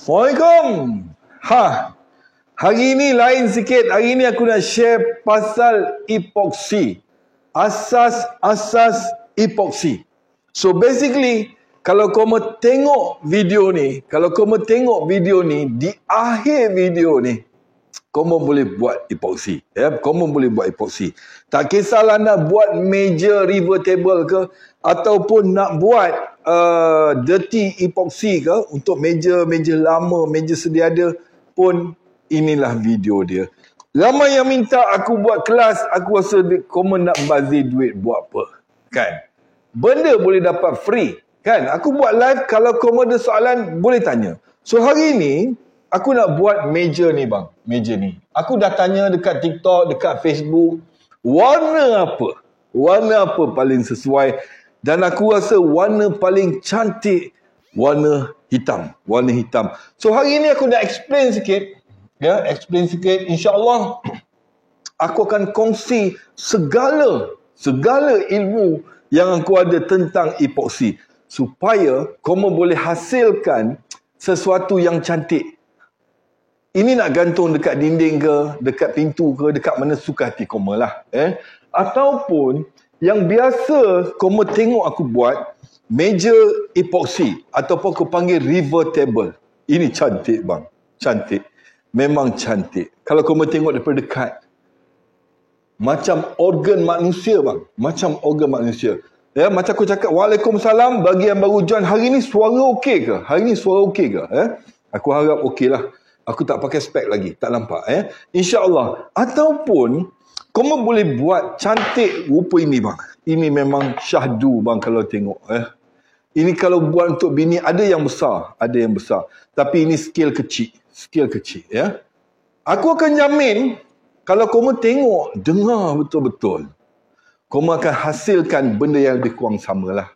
Assalamualaikum. Hari ini lain sikit. Hari ini aku nak share pasal epoxy. Asas epoxy. So basically, kalau kamu tengok video ni, di akhir video ni, kamu boleh buat epoxy. Kamu boleh buat epoxy. Tak kisahlah nak buat meja river table ke, ataupun nak buat dirty epoxy ke, untuk meja lama, meja sedia ada pun, inilah video dia. Ramai yang minta aku buat kelas, aku rasa kamu nak bazir duit buat apa? Kan? Benda boleh dapat free. Kan? Aku buat live, kalau kamu ada soalan, boleh tanya. So hari ni, aku nak buat meja ni bang. Meja ni. Aku dah tanya dekat TikTok, dekat Facebook. Warna apa? Warna apa paling sesuai? Dan aku rasa warna paling cantik, warna hitam. Warna hitam. So hari ni aku nak explain sikit. Explain sikit. InsyaAllah, aku akan kongsi segala ilmu yang aku ada tentang epoxy. Supaya kamu boleh hasilkan sesuatu yang cantik. Ini nak gantung dekat dinding ke, dekat pintu ke, dekat mana suka hati kamu lah. Ataupun yang biasa kamu tengok aku buat, meja epoxy ataupun aku panggil river table. Ini cantik bang. Cantik. Memang cantik. Kalau kamu tengok daripada dekat, macam organ manusia bang. Macam organ manusia. Macam aku cakap, Waalaikumsalam, bagi yang baru join, hari ni suara okey ke? Hari ni suara okey ke? Aku harap okey lah. Aku tak pakai spek lagi, tak nampak. InsyaAllah. Ataupun, kamu boleh buat cantik rupa ini bang. Ini memang syahdu bang kalau tengok. Ini kalau buat untuk bini, ada yang besar. Ada yang besar. Tapi ini skill kecil. Skill kecil. Aku akan jamin, kalau kamu tengok, dengar betul-betul, kamu akan hasilkan benda yang lebih kurang sama lah.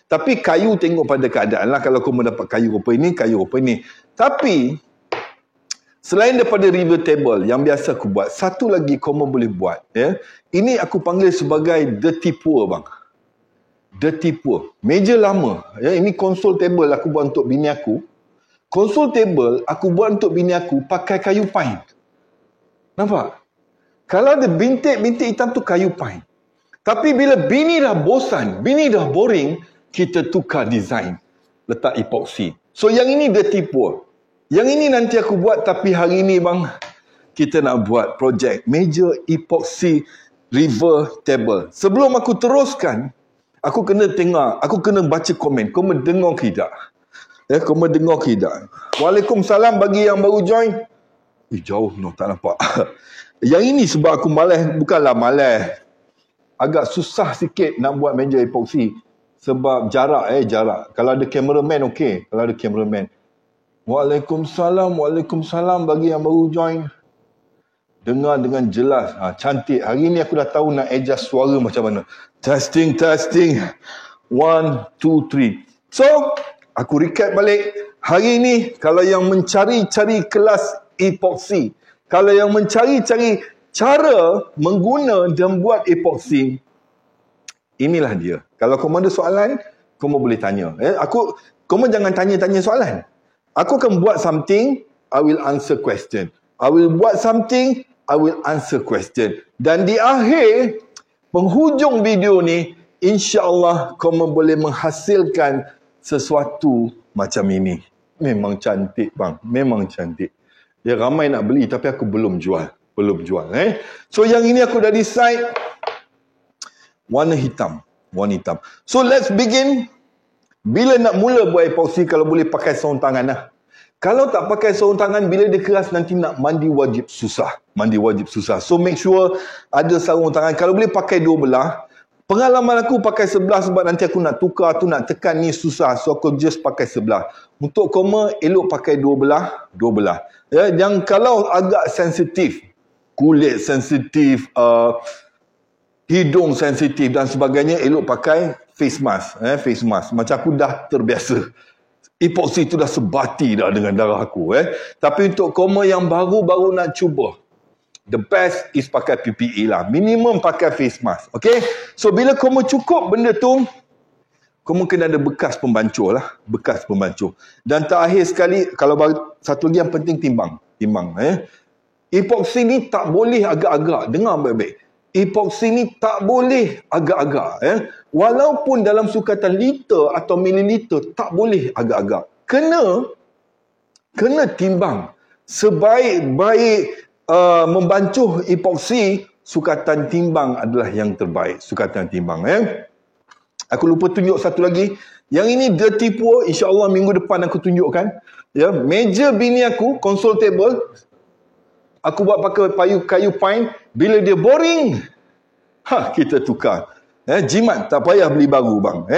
Tapi kayu tengok pada keadaan lah. Kalau kamu dapat kayu rupa ini, kayu rupa ini. Tapi, selain daripada river table yang biasa aku buat, satu lagi kamu boleh buat. Ini aku panggil sebagai dirty pour bang. Dirty pour. Meja lama. Ini console table aku buat untuk bini aku. Console table aku buat untuk bini aku pakai kayu pine. Nampak? Kalau ada bintik hitam tu kayu pine. Tapi bila bini dah bosan, bini dah boring, kita tukar design. Letak epoxy. So yang ini dirty pour. Yang ini nanti aku buat, tapi hari ini bang, kita nak buat projek meja epoxy river table. Sebelum aku teruskan, aku kena tengok, aku kena baca komen. Kamu dengar ke tidak? Kamu dengar ke tidak? Waalaikumsalam bagi yang baru join. Jauh, no, tak nampak. Yang ini sebab aku malas, bukanlah malas. Agak susah sikit nak buat meja epoxy. Sebab jarak, jarak. Kalau ada cameraman, okey. Kalau ada cameraman. Waalaikumsalam bagi yang baru join. Dengar dengan jelas. Cantik. Hari ni aku dah tahu nak adjust suara macam mana. Testing. 1, 2, 3. So, aku recap balik. Hari ni, kalau yang mencari-cari kelas epoxy, kalau yang mencari-cari cara mengguna dan buat epoxy, inilah dia. Kalau kamu ada soalan, kamu boleh tanya. Kamu jangan tanya-tanya soalan. Aku akan buat something, I will answer question. I will buat something, I will answer question. Dan di akhir, penghujung video ni, insyaAllah kamu boleh menghasilkan sesuatu macam ini. Memang cantik bang, memang cantik. Ya ramai nak beli tapi aku belum jual. So yang ini aku dah decide, warna hitam. Warna hitam. So let's begin. Bila nak mula buat epoxy, kalau boleh pakai sarung tangan lah. Kalau tak pakai sarung tangan, bila dia keras nanti nak mandi wajib susah. So make sure ada sarung tangan. Kalau boleh pakai dua belah. Pengalaman aku pakai sebelah sebab nanti aku nak tukar tu, nak tekan ni susah. So aku just pakai sebelah. Untuk koma, elok pakai dua belah. Yang kalau agak sensitif, kulit sensitif, hidung sensitif dan sebagainya, elok pakai face mask. Macam aku dah terbiasa. Epoxy tu dah sebati dah dengan darah aku. Tapi untuk koma yang baru-baru nak cuba, the best is pakai PPE lah. Minimum pakai face mask. Okay? So bila koma cukup benda tu, kau mungkin ada bekas pembancur lah. Bekas pembancur. Dan terakhir sekali, kalau satu lagi yang penting, timbang. Epoksi ni tak boleh agak-agak. Dengar baik-baik. Epoksi ni tak boleh agak-agak. Walaupun dalam sukatan liter atau mililiter, tak boleh agak-agak. Kena timbang. Sebaik-baik membancuh epoksi, sukatan timbang adalah yang terbaik. Sukatan timbang. Aku lupa tunjuk satu lagi. Yang ini dirty pour, insya-Allah minggu depan aku tunjukkan. Meja bini aku, console table, aku buat pakai kayu pine. Bila dia boring, kita tukar. Jimat, tak payah beli baru bang.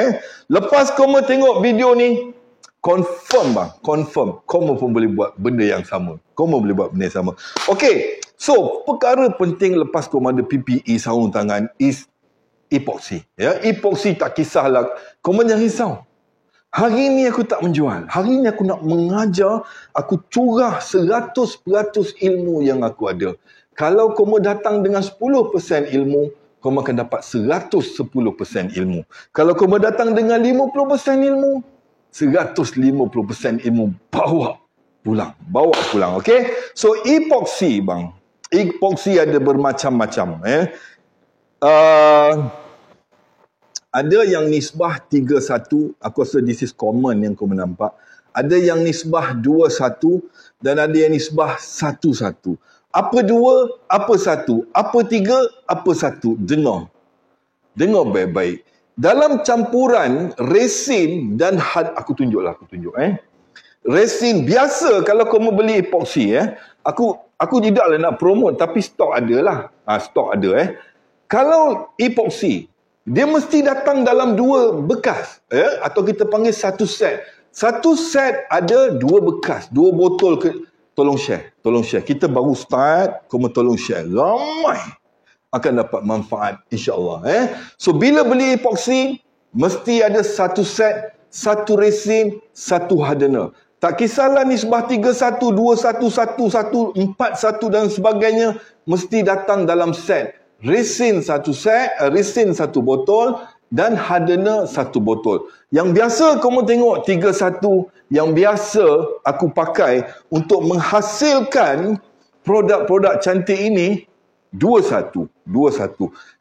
Lepas kau tengok video ni, confirm bang, confirm. Kau pun boleh buat benda yang sama. Okey, so perkara penting lepas kau ada PPE sarung tangan is epoksi. Epoksi tak kisahlah. Kau jangan risau. Hari ni aku tak menjual. Hari ni aku nak mengajar. Aku curah 100% ilmu yang aku ada. Kalau kau datang dengan 10% ilmu, kau akan dapat 110% ilmu. Kalau kau datang dengan 50% ilmu, 150% ilmu bawa pulang. Okay? So epoksi bang. Epoksi ada bermacam-macam. Ada yang nisbah 3-1, aku rasa this is common yang kau nampak. Ada yang nisbah 2-1 dan ada yang nisbah 1-1. Apa 2, apa 1, apa 3, apa 1. Dengar baik-baik. Dalam campuran resin dan aku tunjuk. Resin biasa kalau kau mau beli epoksi, aku tidaklah nak promote tapi stok ada lah. Stok ada. Kalau epoksi, dia mesti datang dalam 2 bekas. Atau kita panggil 1 set. 1 set ada 2 bekas. 2 botol. Tolong share. Kita baru start. Kau tolong share. Ramai akan dapat manfaat. InsyaAllah. So, bila beli epoksi, mesti ada 1 set, 1 resin, 1 hardener. Tak kisahlah nisbah 3-1, 2-1, 1-1, 4-1 dan sebagainya. Mesti datang dalam set. Resin 1 set, resin 1 botol dan hardener 1 botol. Yang biasa kamu tengok 3-1, yang biasa aku pakai untuk menghasilkan produk-produk cantik ini 2-1.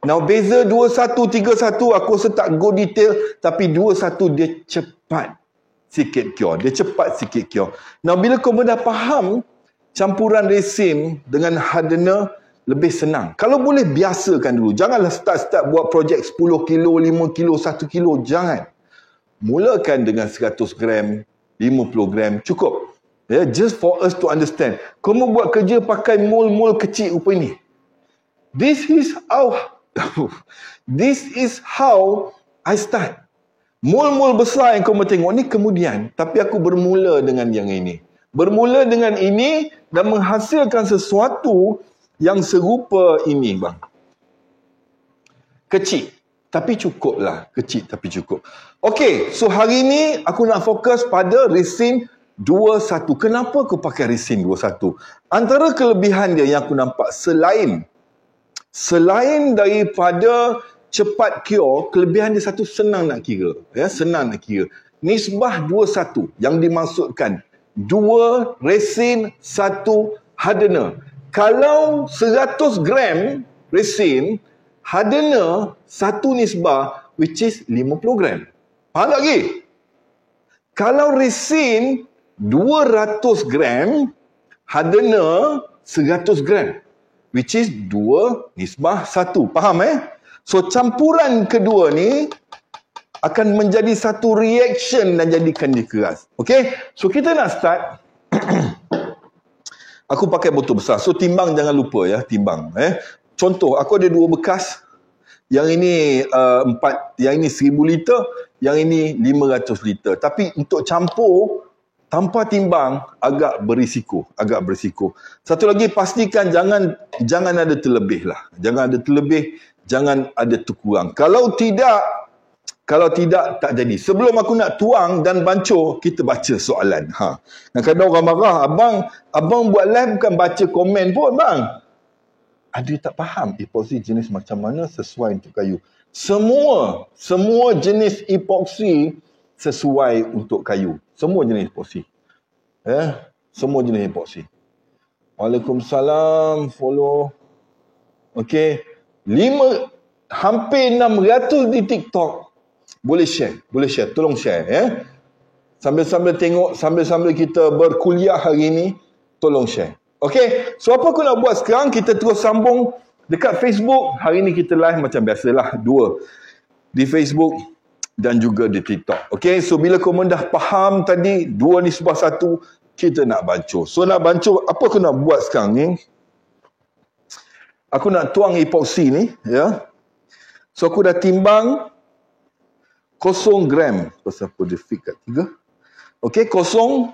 Now beza 2-1, 3-1 aku rasa tak go detail, tapi 2-1 dia cepat sikit cure. Now bila kau dah faham campuran resin dengan hardener, lebih senang. Kalau boleh biasakan dulu. Janganlah start buat projek 10 kilo, 5 kilo, 1 kilo. Jangan. Mulakan dengan 100 gram, 50 gram. Cukup. Just for us to understand. Kamu buat kerja pakai mol-mol kecil rupa ini. This is how I start. Mol-mol besar yang kamu tengok ni kemudian. Tapi aku bermula dengan yang ini. Bermula dengan ini dan menghasilkan sesuatu yang serupa ini bang. Kecil tapi cukup lah. Okey, so hari ni aku nak fokus pada resin 2-1. Kenapa aku pakai resin 2-1? Antara kelebihan dia yang aku nampak, selain daripada cepat cure, kelebihan dia satu, senang nak kira. Nisbah 2-1 yang dimaksudkan 2 resin, 1 hardener. Kalau 100 gram resin, hardener 1 nisbah, which is 50 gram. Faham lagi? Kalau resin 200 gram, hardener 100 gram, which is 2 nisbah 1. Faham So campuran kedua ni akan menjadi satu reaction dan jadikan dia keras. Okay? So kita nak start. Aku pakai botol besar. So timbang jangan lupa timbang. Contoh, aku ada 2 bekas. Yang ini 4, yang ini 1000 liter, yang ini 500 liter. Tapi untuk campur tanpa timbang agak berisiko. Satu lagi, pastikan jangan ada terlebih lah. Jangan ada terkurang. Kalau tidak tak jadi. Sebelum aku nak tuang dan bancur, kita baca soalan. Kadang-kadang orang marah, abang buat live bukan baca komen pun bang. Ada tak faham epoksi jenis macam mana sesuai untuk kayu. Semua jenis epoxy sesuai untuk kayu. Semua jenis epoxy. Semua jenis epoxy. Waalaikumsalam, follow. Okey. Hampir 600 di TikTok. Boleh share. Tolong share. Sambil-sambil tengok, sambil-sambil kita berkuliah hari ini, tolong share. Okey. So, apa aku nak buat sekarang? Kita terus sambung dekat Facebook. Hari ini kita live macam biasalah. 2. Di Facebook dan juga di TikTok. Okey. So, bila korang dah faham tadi, 2 nisbah 1, kita nak bancur. So, nak bancur, apa aku nak buat sekarang ni? Aku nak tuang epoxy ni. So, aku dah timbang 0 gram. Pasal apa dia fit kat 3. Okey, 0.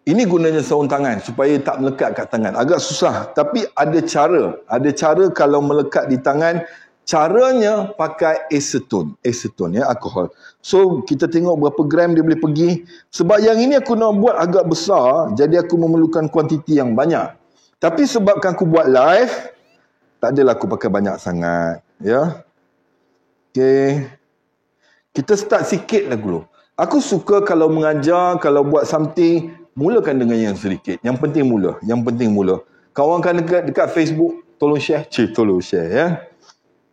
Ini gunanya sarung tangan supaya tak melekat kat tangan. Agak susah, tapi ada cara. Ada cara kalau melekat di tangan. Caranya pakai acetone, alkohol. So, kita tengok berapa gram dia boleh pergi. Sebab yang ini aku nak buat agak besar, jadi aku memerlukan kuantiti yang banyak. Tapi sebabkan aku buat live, tak adalah aku pakai banyak sangat. Okey. Kita start sikit lah dulu. Aku suka kalau mengajar, kalau buat something, mulakan dengan yang sedikit. Yang penting mula. Kawan kan dekat Facebook, tolong share. Tolong share.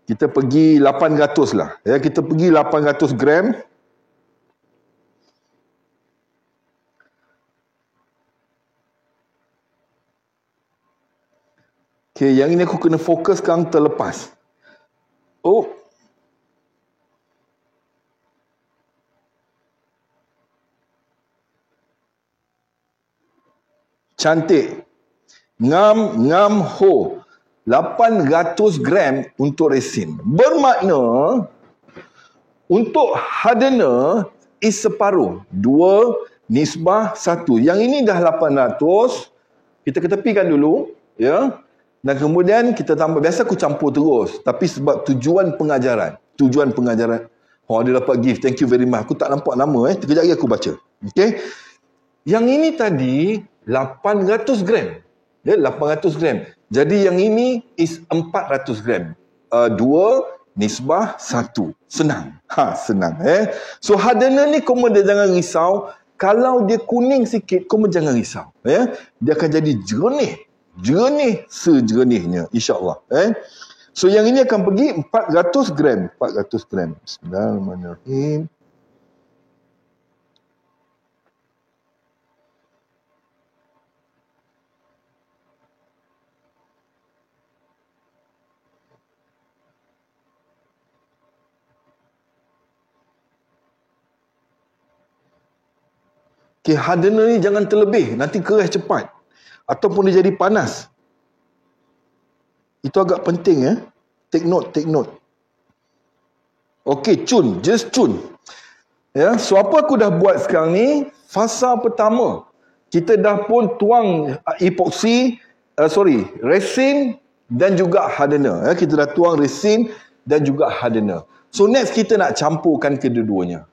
Kita pergi 800 lah. Kita pergi 800 gram. Okey, yang ini aku kena fokus sekarang terlepas. Oh. Cantik. Ngam ho. 800 gram untuk resin. Bermakna untuk hardener is separuh. 2 nisbah 1. Yang ini dah 800. Kita ketepikan dulu. Dan kemudian kita tambah. Biasa aku campur terus. Tapi sebab tujuan pengajaran. Oh, dia dapat gift. Thank you very much. Aku tak nampak nama. Sekejap lagi aku baca. Okay. Yang ini tadi 800 gram. 800 gram. Jadi yang ini is 400 gram. 2 nisbah 1. Senang. Senang. So hardener ni korang jangan risau. Kalau dia kuning sikit, korang jangan risau. Dia akan jadi jernih. Jernih sejernihnya. InsyaAllah. So yang ini akan pergi 400 gram. Bismillahirrahmanirrahim. Okay, hardener ni jangan terlebih. Nanti keras cepat. Ataupun dia jadi panas. Itu agak penting. Take note. Okay, just cun. So apa aku dah buat sekarang ni? Fasa pertama. Kita dah pun tuang resin dan juga hardener. Kita dah tuang resin dan juga hardener. So next kita nak campurkan kedua-duanya.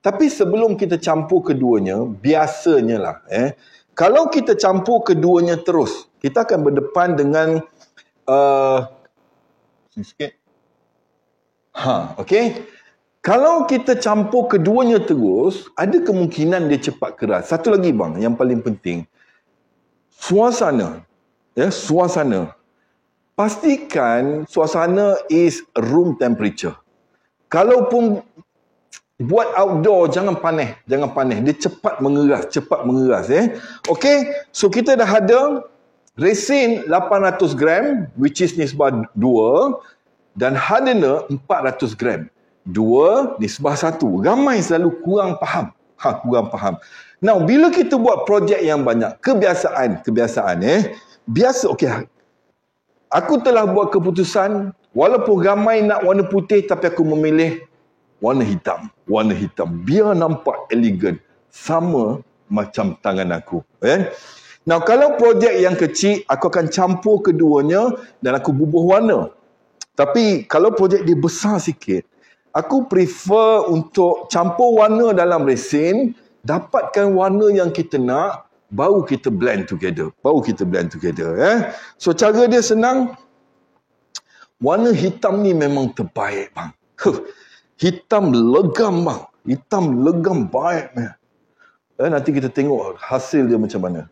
Tapi sebelum kita campur keduanya, biasanya lah. Kalau kita campur keduanya terus, kita akan berdepan dengan sikit. Okay. Kalau kita campur keduanya terus, ada kemungkinan dia cepat keras. Satu lagi bang, yang paling penting. Suasana. Suasana. Pastikan suasana is room temperature. Kalaupun buat outdoor, jangan panas. Dia cepat mengeras. Okey, so kita dah ada resin 800 gram, which is nisbah 2, dan hardener 400 gram. 2 nisbah 1. Ramai selalu kurang faham. Now, bila kita buat projek yang banyak, kebiasaan. Biasa, okey. Aku telah buat keputusan, walaupun ramai nak warna putih, tapi aku memilih warna hitam. Biar nampak elegan. Sama macam tangan aku. Now, kalau projek yang kecil, aku akan campur keduanya dan aku bubuh warna. Tapi, kalau projek dia besar sikit, aku prefer untuk campur warna dalam resin, dapatkan warna yang kita nak, baru kita blend together. So, cara dia senang. Warna hitam ni memang terbaik bang. Hitam legam bang. Hitam legam baik. Nanti kita tengok hasil dia macam mana.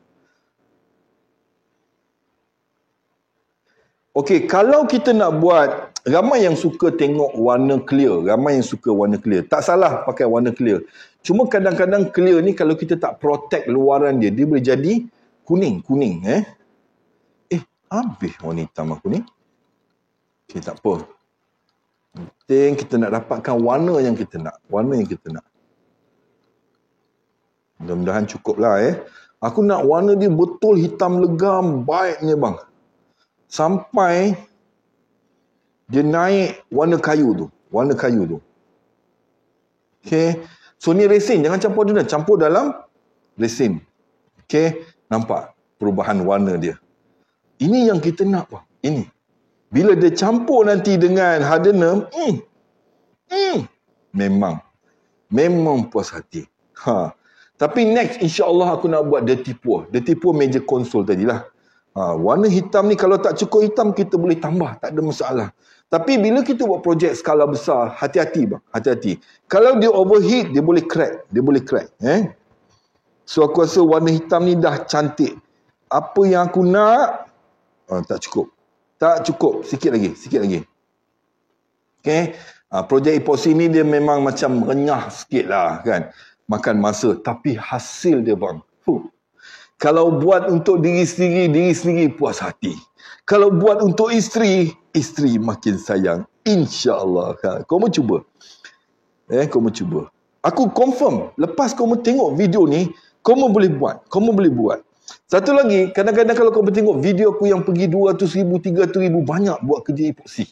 Okey, kalau kita nak buat, ramai yang suka tengok warna clear. Ramai yang suka warna clear. Tak salah pakai warna clear. Cuma kadang-kadang clear ni kalau kita tak protect luaran dia, dia boleh jadi kuning. Habis warna hitam aku ni. Okey, tak apa. Penting kita nak dapatkan warna yang kita nak. Warna yang kita nak. Mudah-mudahan cukup lah Aku nak warna dia betul hitam legam. Baiknya bang. Sampai dia naik warna kayu tu. Warna kayu tu. Okay. So ni resin. Jangan campur dia. Campur dalam resin. Okay. Nampak perubahan warna dia. Ini yang kita nak bang. Ini. Bila dia campur nanti dengan hardener, memang puas hati. Tapi next insya-Allah aku nak buat dirty pour. Dirty pour meja konsol tadilah. Warna hitam ni kalau tak cukup hitam kita boleh tambah, tak ada masalah. Tapi bila kita buat projek skala besar, hati-hati bang, hati-hati. Kalau dia overheat, dia boleh crack, So aku rasa warna hitam ni dah cantik. Apa yang aku nak, tak cukup. Tak cukup, sikit lagi. Okay. Projek epoxy ni dia memang macam renyah sikit lah kan. Makan masa. Tapi hasil dia bang. Kalau buat untuk diri sendiri puas hati. Kalau buat untuk isteri makin sayang. InsyaAllah. Kau mau cuba? Kau mau cuba? Aku confirm. Lepas kau mau tengok video ni, kau mau boleh buat. Satu lagi, kadang-kadang kalau kau tengok video aku yang pergi 200,000, 300,000, banyak buat kerja epoxy.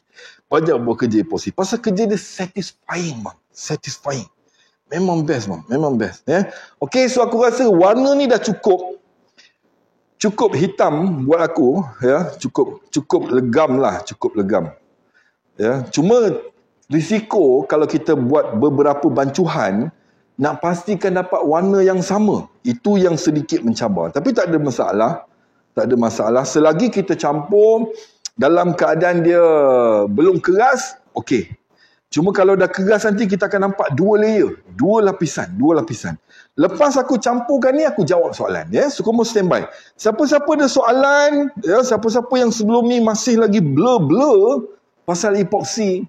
Pasal kerja dia satisfying bang. Satisfying. Memang best bang. Okay, so aku rasa warna ni dah cukup. Cukup hitam buat aku. Cukup legam lah. Cuma risiko kalau kita buat beberapa bancuhan, nak pastikan dapat warna yang sama. Itu yang sedikit mencabar. Tapi tak ada masalah. Selagi kita campur dalam keadaan dia belum keras, okey. Cuma kalau dah keras nanti kita akan nampak dua layer. Dua lapisan. Lepas aku campurkan ni, aku jawab soalan. So, kamu standby. Siapa-siapa ada soalan, siapa-siapa yang sebelum ni masih lagi blur pasal epoxy,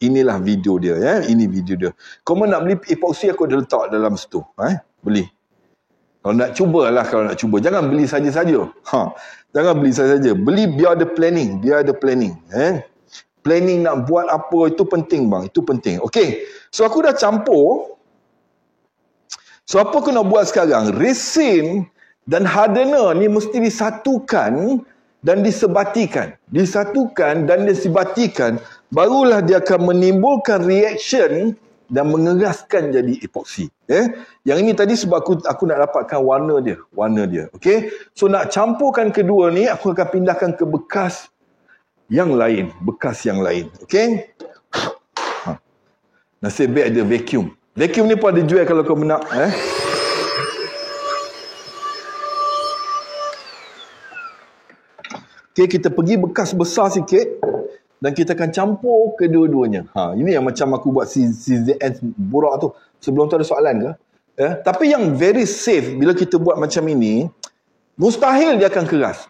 inilah video dia. Ini video dia. Kamu nak beli epoxy, aku dah letak dalam situ. Beli. Kalau nak cuba. Jangan beli saja-saja. Jangan beli saja-saja. Beli biar ada planning. Planning nak buat apa, itu penting bang. Itu penting. Okey. So, aku dah campur. So, apa aku nak buat sekarang? Resin dan hardener ni mesti disatukan dan disebatikan. Barulah dia akan menimbulkan reaction dan mengeraskan jadi epoxy. Yang ini tadi sebab aku nak dapatkan warna dia. Okey. So nak campurkan kedua ni, aku akan pindahkan ke bekas yang lain. Okey. Nasib baik ada vacuum. Vacuum ni pun ada jual kalau kau nak. Okey, kita pergi bekas besar sikit. Dan kita akan campur kedua-duanya. Ini yang macam aku buat CZN borak tu. Sebelum tu ada soalan ke? Tapi yang very safe bila kita buat macam ini, mustahil dia akan keras.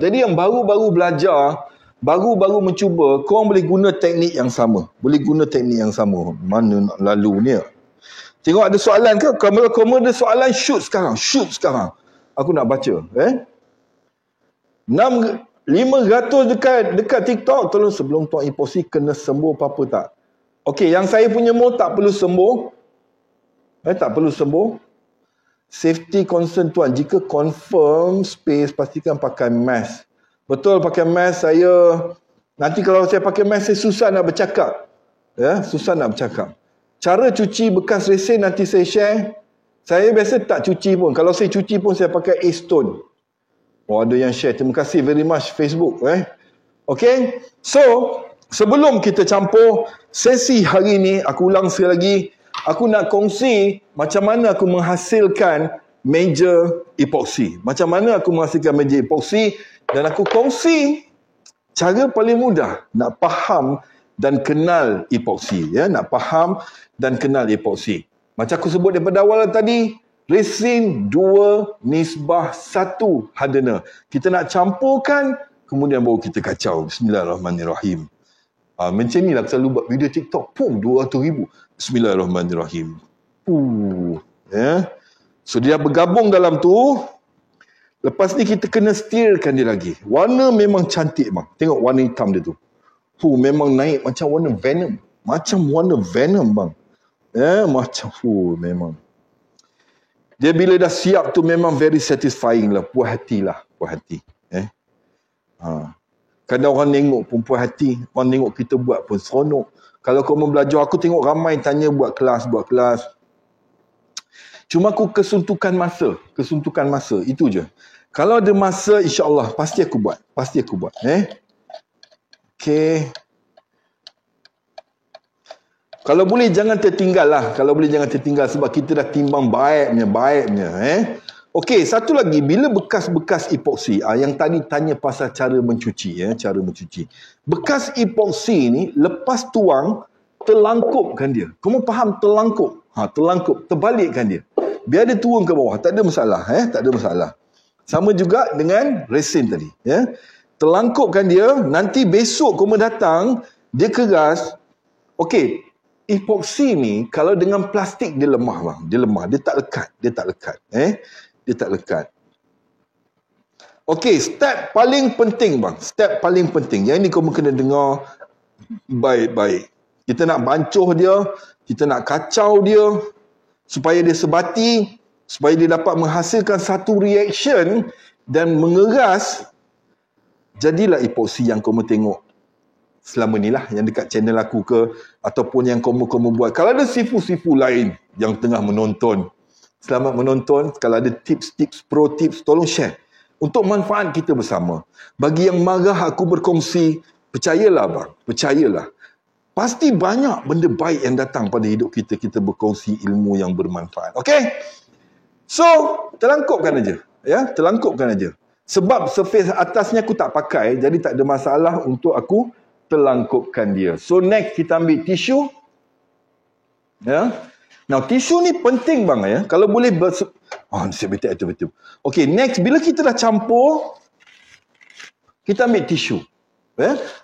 Jadi yang baru-baru belajar, baru-baru mencuba, korang boleh guna teknik yang sama. Mana nak lalu ni? Tengok ada soalan ke? Kalau ada soalan, shoot sekarang. Aku nak baca. 500 dekat TikTok. Tolong sebelum tuan epoxy kena sembuh apa-apa tak? Okey, yang saya punya mold tak perlu sembuh. Tak perlu sembuh. Safety concern tuan. Jika confirm space, pastikan pakai mask. Betul, pakai mask. Nanti kalau saya pakai mask, saya susah nak bercakap. Cara cuci bekas resin nanti saya share. Saya biasa tak cuci pun. Kalau saya cuci pun saya pakai Acetone. Ada yang share. Terima kasih very much Facebook. Okay. So, sebelum kita campur, sesi hari ni, aku ulang sekali lagi, aku nak kongsi macam mana aku menghasilkan meja epoxy. Dan aku kongsi Cara paling mudah nak faham dan kenal epoksi, ya, nak faham dan kenal epoksi. Macam aku sebut daripada awal tadi, resin 2 nisbah 1 hardener. Kita nak campurkan, kemudian baru kita kacau. Bismillahirrahmanirrahim. Macam ni lah selalu buat video TikTok. 200,000. Bismillahirrahmanirrahim. Ya. So dia bergabung dalam tu. Lepas ni kita kena stirkan dia lagi. Warna memang cantik bang. Tengok warna hitam dia tu. Memang naik macam warna Venom. Macam warna Venom bang. Macam memang. Dia bila dah siap tu memang very satisfying lah. Puas hati lah. Puas hati. Kadang orang tengok pun puas hati. Orang tengok kita buat pun seronok. Kalau kau mau belajar, aku tengok ramai tanya buat kelas. Cuma aku kesuntukan masa. Itu je. Kalau ada masa, insyaAllah, pasti aku buat. Okay. Kalau boleh jangan tertinggal lah. Sebab kita dah timbang baiknya. Okey, satu lagi. Bila bekas-bekas epoksi, yang tadi tanya pasal cara mencuci. Bekas epoksi ni, lepas tuang, terlangkupkan dia. Kamu faham terlangkup? Terlangkup, terbalikkan dia. Biar dia turun ke bawah. Tak ada masalah. Sama juga dengan resin tadi. Terlangkupkan dia, nanti besok kamu datang, dia keras. Okey, epoksi ni kalau dengan plastik dia lemah bang. Dia tak lekat. Dia tak lekat. Okey, step paling penting bang. Yang ni kamu kena dengar baik-baik. Kita nak bancuh dia, kita nak kacau dia supaya dia sebati, supaya dia dapat menghasilkan satu reaction dan mengeras. Jadilah epoksi yang kamu tengok selama ni lah, yang dekat channel aku ke, ataupun yang kamu buat. Kalau ada sifu-sifu lain yang tengah menonton, selamat menonton. Kalau ada tips-tips, pro tips, tolong share untuk manfaat kita bersama. Bagi yang marah aku berkongsi, percayalah bang, pasti banyak benda baik yang datang pada hidup kita. Kita berkongsi ilmu yang bermanfaat. Okey? So, terlangkupkan aja. Sebab surface atasnya aku tak pakai, jadi tak ada masalah untuk aku terlangkupkan dia. So, next kita ambil tisu. Now, tisu ni penting bang. Kalau boleh betul. Okey, next bila kita dah campur, kita ambil tisu.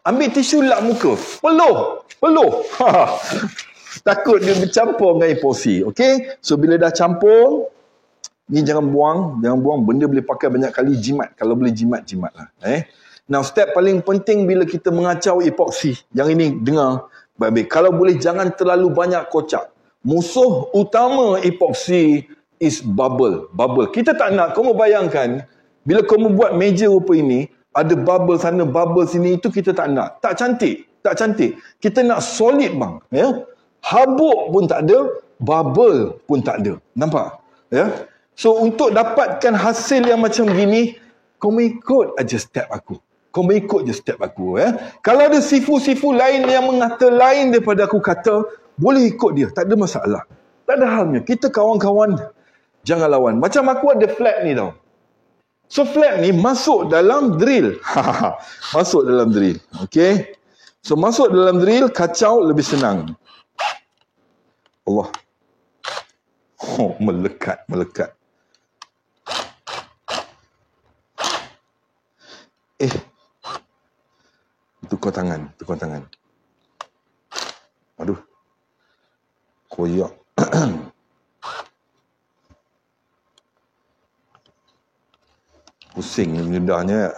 Ambil tisu lap muka. Peluh. Takut dia bercampur dengan epoksi. Okey? So bila dah campur, ni jangan buang. Benda boleh pakai banyak kali, jimat. Kalau boleh jimat lah. Now step paling penting bila kita mengacau epoksi. Yang ini dengar baik-baik. Kalau boleh jangan terlalu banyak kocak. Musuh utama epoksi is bubble. Kita tak nak. Kamu bayangkan bila kamu buat meja rupa ini, ada bubble sana, bubble sini, itu kita tak nak. Tak cantik. Kita nak solid bang. Habuk pun tak ada, bubble pun tak ada. Nampak? So untuk dapatkan hasil yang macam gini, kamu ikut aja step aku. Kalau ada sifu-sifu lain yang mengata lain daripada aku kata, boleh ikut dia. Tak ada masalah. Tak ada halnya. Kita kawan-kawan, jangan lawan. Macam aku ada flap ni tau. So flap ni masuk dalam drill. Okey. So masuk dalam drill, kacau lebih senang. Allah. Melekat. Tukar tangan. Aduh. Koyak. Pusing mudahnya.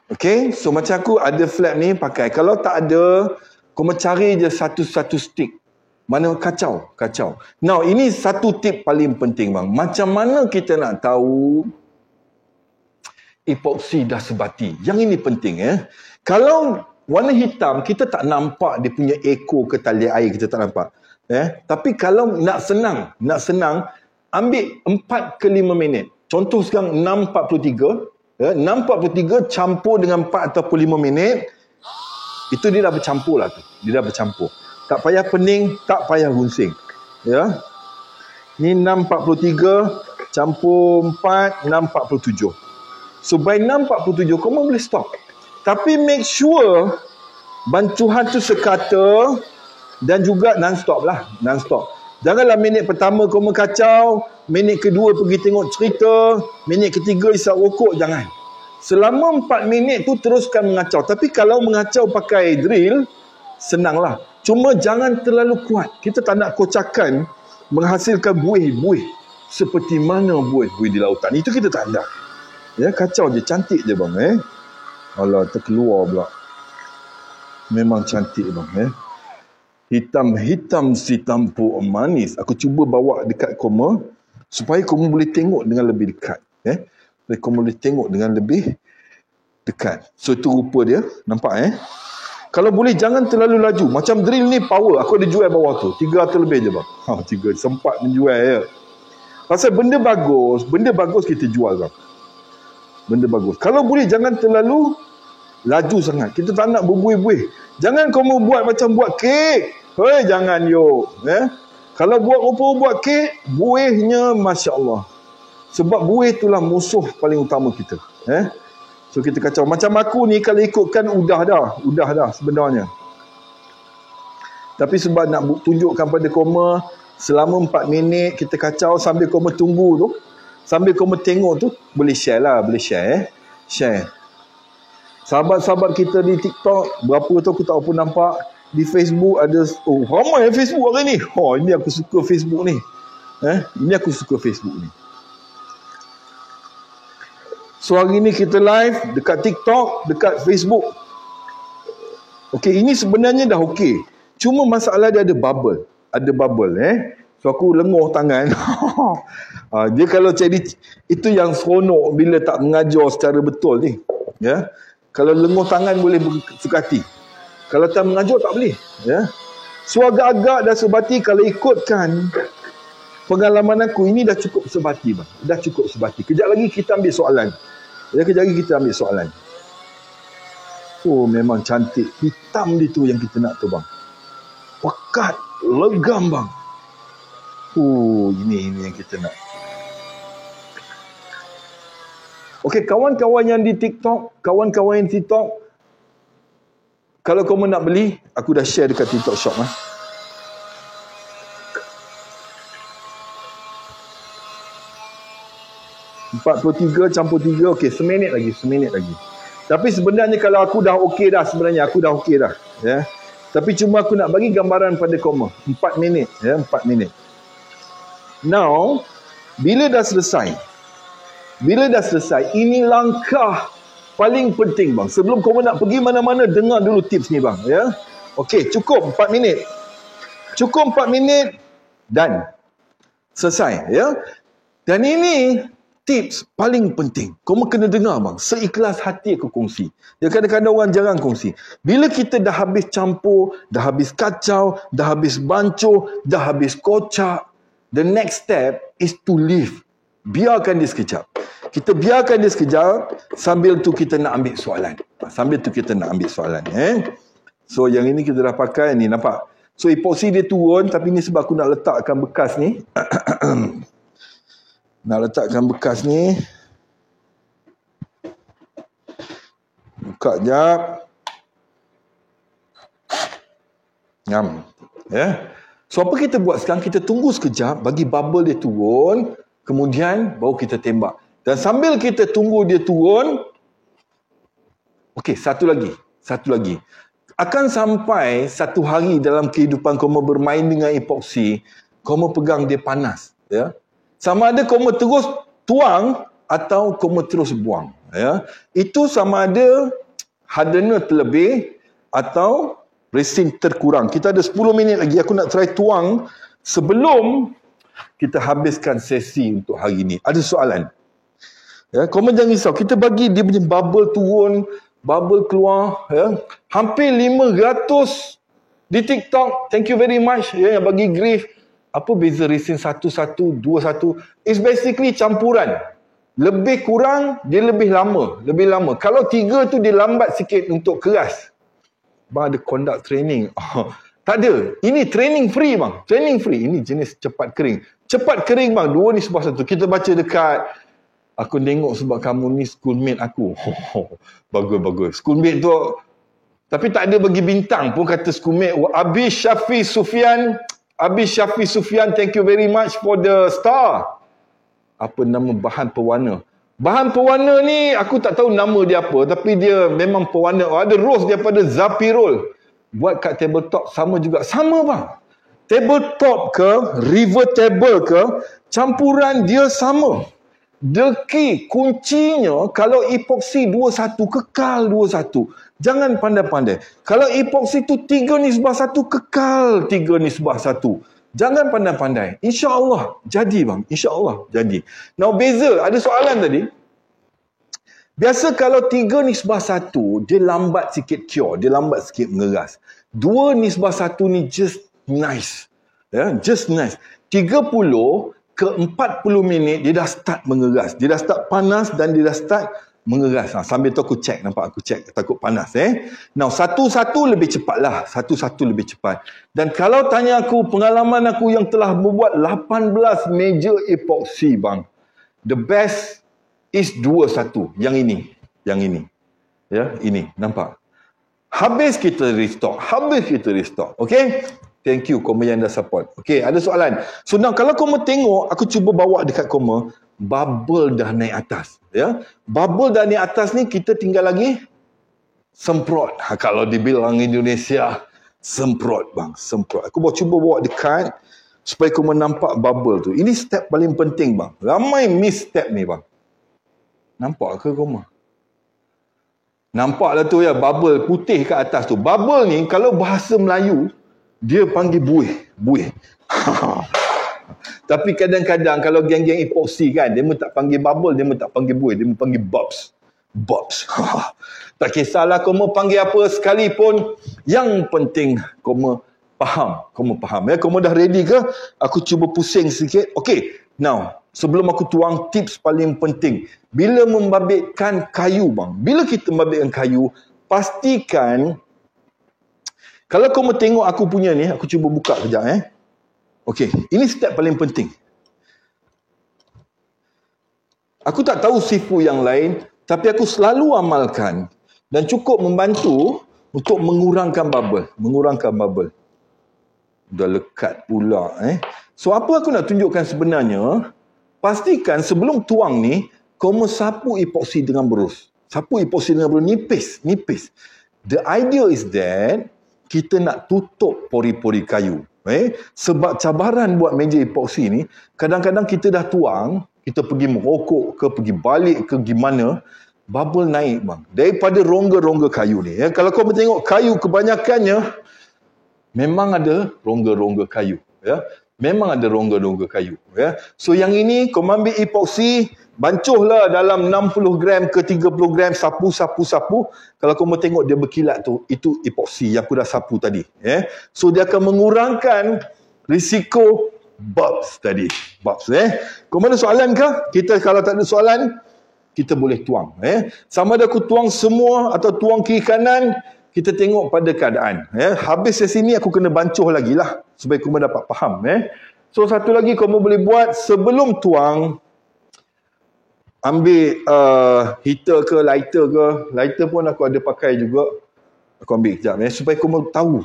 Okay, so macam aku ada flap ni pakai. Kalau tak ada, kau mencari je satu stick. Mana kacau. Now, ini satu tip paling penting bang. Macam mana kita nak tahu epoksi dah sebati? Yang ini penting Kalau warna hitam, kita tak nampak dia punya ekor ke tali air, kita tak nampak. Tapi kalau nak senang, ambil 4 ke 5 minit. Contoh sekarang 6.43. 6.43 campur dengan 4 ataupun 5 minit. Itu dia dah bercampur lah tu. Tak payah pening, tak payah runsing. Ni 6.43 campur 4, 6.47. So by 6.47 kamu boleh stop. Tapi make sure bancuhan tu sekata dan juga non-stop lah. Non-stop. Janganlah minit pertama kau kacau, minit kedua pergi tengok cerita, minit ketiga isap rokok, jangan. Selama 4 minit tu teruskan mengacau. Tapi kalau mengacau pakai drill, senanglah. Cuma jangan terlalu kuat. Kita tak nak kocakan menghasilkan buih-buih seperti mana buih-buih di lautan. Itu kita tak nak. Ya, kacau je, cantik je bang. Alah, terkeluar pula. Memang cantik bang. Hitam-hitam si tampuk manis. Aku cuba bawa dekat koma supaya kamu boleh tengok dengan lebih dekat. Supaya kamu boleh tengok dengan lebih dekat. So itu rupa dia. Nampak Kalau boleh jangan terlalu laju. Macam drill ni power. Aku ada jual bawah tu. 300 lebih je bang. 3. Sempat menjual ya. Pasal benda bagus kita jual bang. Benda bagus. Kalau boleh jangan terlalu laju sangat. Kita tak nak berbuih-buih. Jangan kamu buat macam buat kek. Jangan Kalau buat kek, buihnya Masya Allah. Sebab buih itulah musuh paling utama kita. So kita kacau. Macam aku ni kalau ikutkan udah dah sebenarnya. Tapi sebab nak tunjukkan pada koma selama 4 minit kita kacau sambil koma tunggu tu, sambil koma tengok tu, boleh share lah, boleh share. Share. Sahabat-sahabat kita di TikTok, berapa tu aku tak apa nampak. Di Facebook ada, ramai Facebook hari ni. Ini aku suka Facebook ni. Ini aku suka Facebook ni. So hari ni kita live dekat TikTok, dekat Facebook. Okey, ini sebenarnya dah okey. Cuma masalah dia ada bubble. Ada bubble So aku lenguh tangan. Dia kalau jadi, itu yang seronok bila tak mengajar secara betul ni. Kalau lenguh tangan boleh suka hati. Kalau tak mengajar tak boleh. So agak-agak dah sebati kalau ikutkan pengalaman aku, ini dah cukup sebati bang. Dah cukup sebati. Kejap lagi kita ambil soalan. Memang cantik. Hitam dia tu yang kita nak tu bang. Pekat, legam bang. Ini yang kita nak. Okey, kawan-kawan yang di TikTok, kalau kamu nak beli, aku dah share dekat TikTok shop. 43 campur 3. Okey, seminit lagi. Tapi sebenarnya kalau aku dah okey dah Tapi cuma aku nak bagi gambaran pada koma. 4 minit. 4 minit. Now, bila dah selesai, ini langkah paling penting bang. Sebelum kamu nak pergi mana-mana, dengar dulu tips ni bang. Okey, cukup 4 minit. Dan selesai. Dan ini tips paling penting. Kamu kena dengar bang. Seikhlas hati aku kongsi. Kadang-kadang orang jarang kongsi. Bila kita dah habis campur, dah habis kacau, dah habis bancuh, dah habis kocak, the next step is to leave. Biarkan dia sekejap. Kita biarkan dia sekejap. Sambil tu kita nak ambil soalan. So yang ini kita dah pakai ni, nampak? So epoxy dia turun. Tapi ni sebab aku nak letakkan bekas ni. Buka jap. Ngam. So apa kita buat sekarang? Kita tunggu sekejap, bagi bubble dia turun, kemudian baru kita tembak. Dan sambil kita tunggu dia turun, okey, satu lagi. Akan sampai satu hari dalam kehidupan kamu bermain dengan epoxy, kamu pegang dia panas. Sama ada kamu terus tuang atau kamu terus buang. Itu sama ada hardener terlebih atau resin terkurang. Kita ada 10 minit lagi. Aku nak try tuang sebelum kita habiskan sesi untuk hari ini. Ada soalan? Komen jangan risau. Kita bagi dia punya bubble turun, bubble keluar. Hampir 500 di TikTok. Thank you very much yang bagi grief. Apa beza resin 1-1, 2-1? It's basically campuran. Lebih kurang, dia lebih lama. Kalau 3 tu dia lambat sikit untuk keras. Bang ada conduct training. Tak ada. Ini training free bang. Ini jenis cepat kering. Cepat kering bang. 2 ni sebuah satu. Kita baca dekat Aku tengok sebab kamu ni schoolmate aku. Bagus. Schoolmate tu, tapi tak ada bagi bintang pun kata schoolmate. Abi Syafi Sufian, thank you very much for the star. Apa nama bahan pewarna? Bahan pewarna ni aku tak tahu nama dia apa, tapi dia memang pewarna. Ada rose daripada Zapirol. Buat kat tabletop sama juga. Sama bang. Tabletop ke, river table ke, campuran dia sama. The key, kuncinya kalau epoksi 21, kekal 21. Jangan pandai-pandai. Kalau epoksi tu 3:1, kekal 3:1. Jangan pandai-pandai. InsyaAllah jadi bang. InsyaAllah jadi. Now beza, ada soalan tadi. Biasa kalau 3:1, dia lambat sikit cure. Dia lambat sikit mengeras. 2:1 ni just nice. Just nice. 30 ke 40 minit dia dah start mengeras. Dia dah start panas dan dia dah start mengeras. Sambil tu aku check, nampak aku check, takut panas. Now, satu-satu lebih cepat lah. Satu-satu lebih cepat. Dan kalau tanya aku, pengalaman aku yang telah membuat 18 major epoxy bang. The best is 21. Yang ini. Ya, ini. Nampak? Habis kita restock. Okay? Thank you Koma yang dah support. Okay, ada soalan. So now kalau Koma tengok, aku cuba bawa dekat Koma, bubble dah naik atas. Ya, bubble dah naik atas ni, kita tinggal lagi semprot. Kalau dibilang Indonesia, semprot bang, semprot. Aku cuba bawa dekat supaya Koma nampak bubble tu. Ini step paling penting bang. Ramai miss step ni bang. Nampak ke Koma? Nampaklah tu ya, bubble putih kat atas tu. Bubble ni kalau bahasa Melayu, dia panggil buih. Tapi kadang-kadang kalau geng-geng epoxy kan, dia pun tak panggil bubble, dia pun tak panggil buih, dia pun panggil bobs. Tak kisahlah Koma panggil apa sekalipun, yang penting Koma faham. Ya, Koma dah ready ke? Aku cuba pusing sikit. Okay, now sebelum aku tuang tips paling penting, bila membabitkan kayu bang, bila kita membabitkan kayu, pastikan. Kalau kau mau tengok aku punya ni, aku cuba buka kejap Okey, ini step paling penting. Aku tak tahu sifu yang lain, tapi aku selalu amalkan dan cukup membantu untuk mengurangkan bubble. Dah lekat pula So apa aku nak tunjukkan sebenarnya, pastikan sebelum tuang ni, kau sapu epoxy dengan berus. Nipis. The idea is that kita nak tutup pori-pori kayu. Sebab cabaran buat meja epoxy ni, kadang-kadang kita dah tuang, kita pergi merokok ke, pergi balik ke gimana, bubble naik bang. Daripada rongga-rongga kayu ni. Kalau kau tengok kayu kebanyakannya, memang ada rongga-rongga kayu. Memang ada rongga-rongga kayu. So yang ini, kau ambil epoxy, bancuhlah dalam 60 gram ke 30 gram, sapu. Kalau kau mau tengok dia berkilat tu, itu epoxy yang aku dah sapu tadi. So dia akan mengurangkan risiko bobs tadi. Kau ada soalan ke? Kalau tak ada soalan, kita boleh tuang. Sama ada aku tuang semua atau tuang kiri kanan, kita tengok pada keadaan. Habis sesi ni aku kena bancuh lagi lah, supaya kau dapat faham. So satu lagi kau boleh buat sebelum tuang, ambil heater ke lighter pun aku ada pakai juga. Aku ambil kejap supaya kau tahu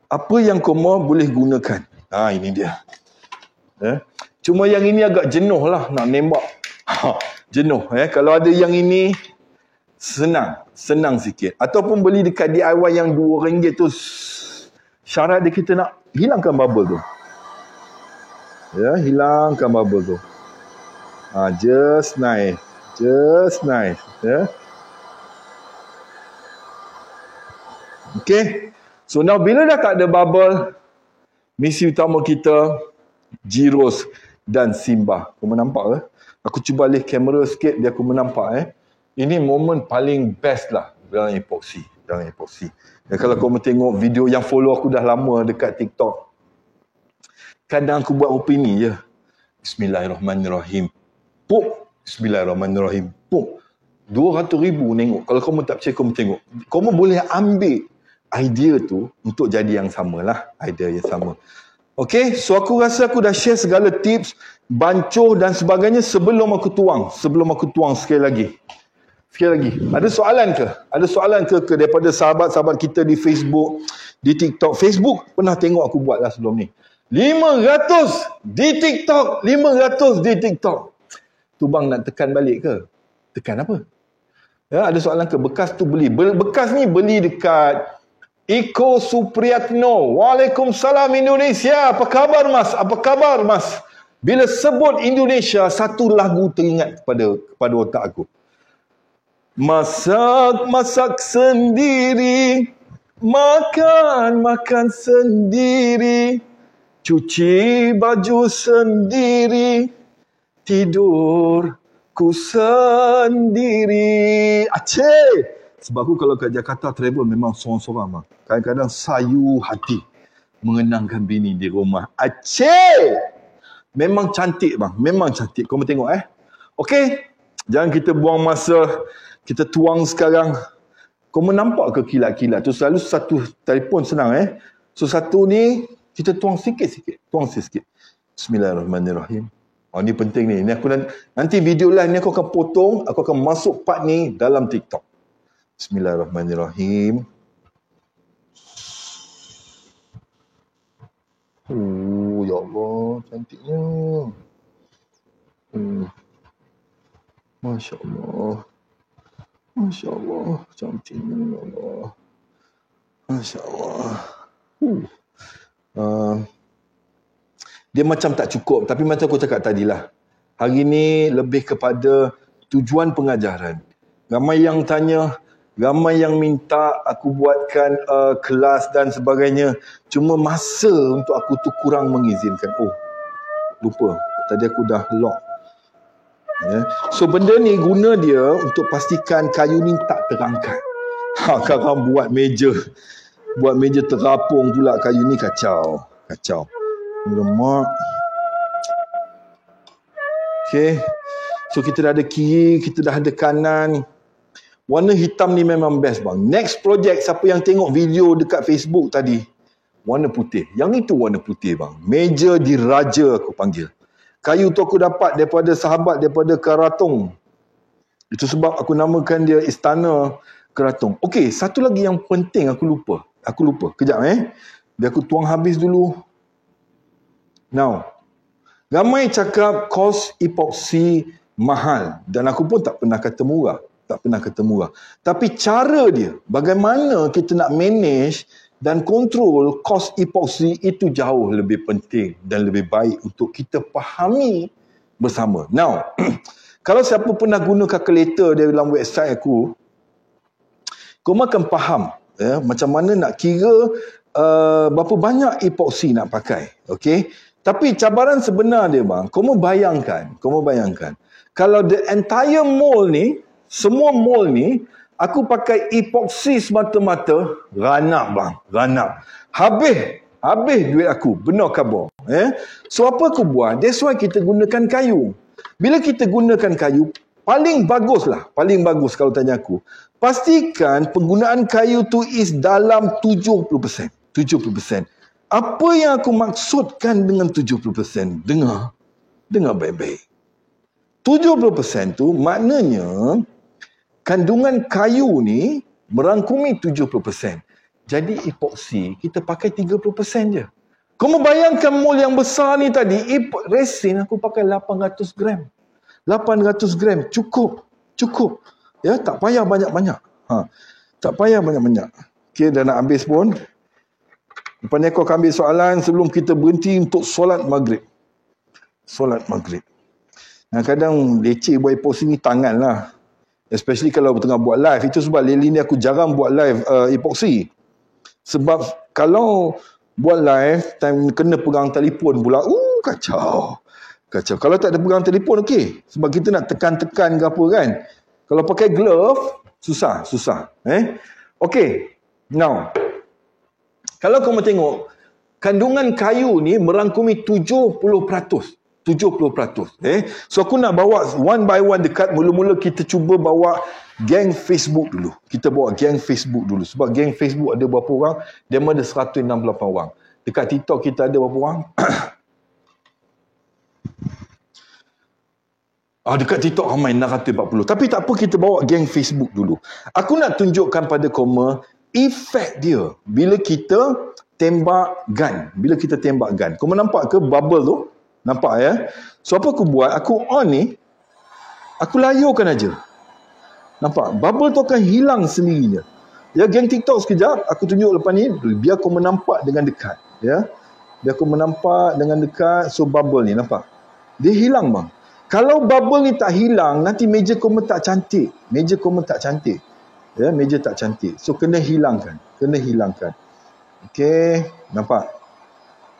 apa yang kau boleh gunakan. Ini dia. Cuma yang ini agak jenuh lah nak nembak. Jenuh. Kalau ada yang ini senang sikit. Ataupun beli dekat DIY yang RM2 tu, syarat dia kita nak hilangkan bubble tu. Hilangkan bubble tu. Just nice. Okay. So now bila dah tak ada bubble, misi utama kita Gyros dan Simba. Kau nampak ke? Aku cuba alih kamera sikit biar aku nampak. Ini momen paling best lah dalam epoxy. Kalau kau tengok video yang follow aku dah lama dekat TikTok, kadang aku buat opini je. Bismillahirrahmanirrahim. Bismillahirrahmanirrahim. 200,000 tengok. Kalau kamu tak percaya, kamu tengok. Kamu boleh ambil idea tu untuk jadi yang sama lah. Idea yang sama. Okay, so aku rasa aku dah share segala tips. bancuh dan sebagainya sebelum aku tuang. Sekali lagi. Ada soalan ke daripada sahabat-sahabat kita di Facebook, di TikTok. Facebook pernah tengok aku buat lah sebelum ni. 500 di TikTok. 500 di TikTok. Tu bang nak tekan balik ke? Tekan apa? Ya, ada soalan ke? Bekas tu beli. Bekas ni beli dekat Iko Supriyatno. Waalaikumsalam Indonesia. Apa khabar mas? Bila sebut Indonesia, satu lagu teringat kepada otak aku. Masak sendiri, makan sendiri, cuci baju sendiri, tidurku sendiri. Aceh. Sebab aku kalau kat Jakarta travel memang sorang-sorang. Kadang-kadang sayu hati mengenangkan bini di rumah. Aceh. Memang cantik bang. Memang cantik. Kau mau tengok Okey. Jangan kita buang masa. Kita tuang sekarang. Kau mau nampak ke kilat-kilat tu? Selalu satu telefon senang So satu ni kita tuang sikit-sikit. Bismillahirrahmanirrahim. Ni penting ni. Ni aku nanti video live ni aku akan potong. Aku akan masuk part ni dalam TikTok. Bismillahirrahmanirrahim. Ya Allah, cantiknya. Masya Allah, cantiknya ya Allah. Masya Allah. Dia macam tak cukup, tapi macam aku cakap tadilah. Hari ni lebih kepada tujuan pengajaran. Ramai yang tanya, ramai yang minta aku buatkan kelas dan sebagainya. Cuma masa untuk aku tu kurang mengizinkan. Lupa. Tadi aku dah lock. So benda ni guna dia untuk pastikan kayu ni tak terangkat. Sekarang buat meja terapung pula kayu ni kacau. Lemak. Okay. So kita dah ada kiri, kita dah ada kanan. Warna hitam ni memang best bang. Next project, siapa yang tengok video dekat Facebook tadi, warna putih. Yang itu warna putih bang. Meja diraja aku panggil. Kayu tu aku dapat daripada sahabat daripada Karatung. Itu sebab aku namakan dia Istana Karatung. Okey, satu lagi yang penting aku lupa. Kejap biar aku tuang habis dulu. Now, ramai cakap kos epoksi mahal. Dan aku pun tak pernah kata murah. Tapi cara dia, bagaimana kita nak manage dan kontrol kos epoksi itu jauh lebih penting dan lebih baik untuk kita fahami bersama. Now, kalau siapa pernah guna kalkulator dari dalam website aku, kau akan faham macam mana nak kira berapa banyak epoksi nak pakai. Okay? Tapi cabaran sebenar dia bang, kau mau bayangkan, kalau the entire mall ni, semua mall ni, aku pakai epoksi semata-mata, ranap. Habis duit aku, benar khabar. So apa aku buat? That's why kita gunakan kayu. Bila kita gunakan kayu, paling bagus kalau tanya aku. Pastikan penggunaan kayu tu is dalam 70%. Apa yang aku maksudkan dengan 70%? Dengar baik-baik. 70% tu maknanya kandungan kayu ni merangkumi 70%. Jadi epoksi kita pakai 30% je. Kau membayangkan mol yang besar ni tadi, resin aku pakai 800 gram. 800 gram cukup. Ya, tak payah banyak-banyak. Okay, dah nak habis pun. Lepas ni aku akan ambil soalan sebelum kita berhenti untuk solat maghrib. Kadang leceh buat epoksi ni tangan lah. Especially kalau tengah buat live. Itu sebab lately ni aku jarang buat live epoksi. Sebab kalau buat live, time kena pegang telefon pula. Kacau. Kalau tak ada pegang telefon, okey. Sebab kita nak tekan-tekan ke apa kan. Kalau pakai glove, susah. Okey. Now, kalau kamu tengok, kandungan kayu ni merangkumi 70%. So aku nak bawa one by one dekat. Mula-mula kita cuba bawa geng Facebook dulu. Sebab geng Facebook ada berapa orang? Dia ada 168 orang. Dekat TikTok kita ada berapa orang? Dekat TikTok ramai 640. Tapi tak apa, kita bawa geng Facebook dulu. Aku nak tunjukkan pada Koma efek dia bila kita tembak gun. Bila kita tembak gun. Koma nampak ke bubble tu? Nampak ya? So apa aku buat? Aku on ni, aku layurkan aja. Nampak? Bubble tu akan hilang sendirinya. Ya, geng TikTok sekejap. Aku tunjuk lepas ni. Biar kau menampak dengan dekat. Ya. Biar kau menampak dengan dekat. So bubble ni nampak? Dia hilang bang. Kalau bubble ni tak hilang, nanti meja koma tak cantik. Meja koma tak cantik. Ya, meja tak cantik. So kena hilangkan. Kena hilangkan. Okey, nampak?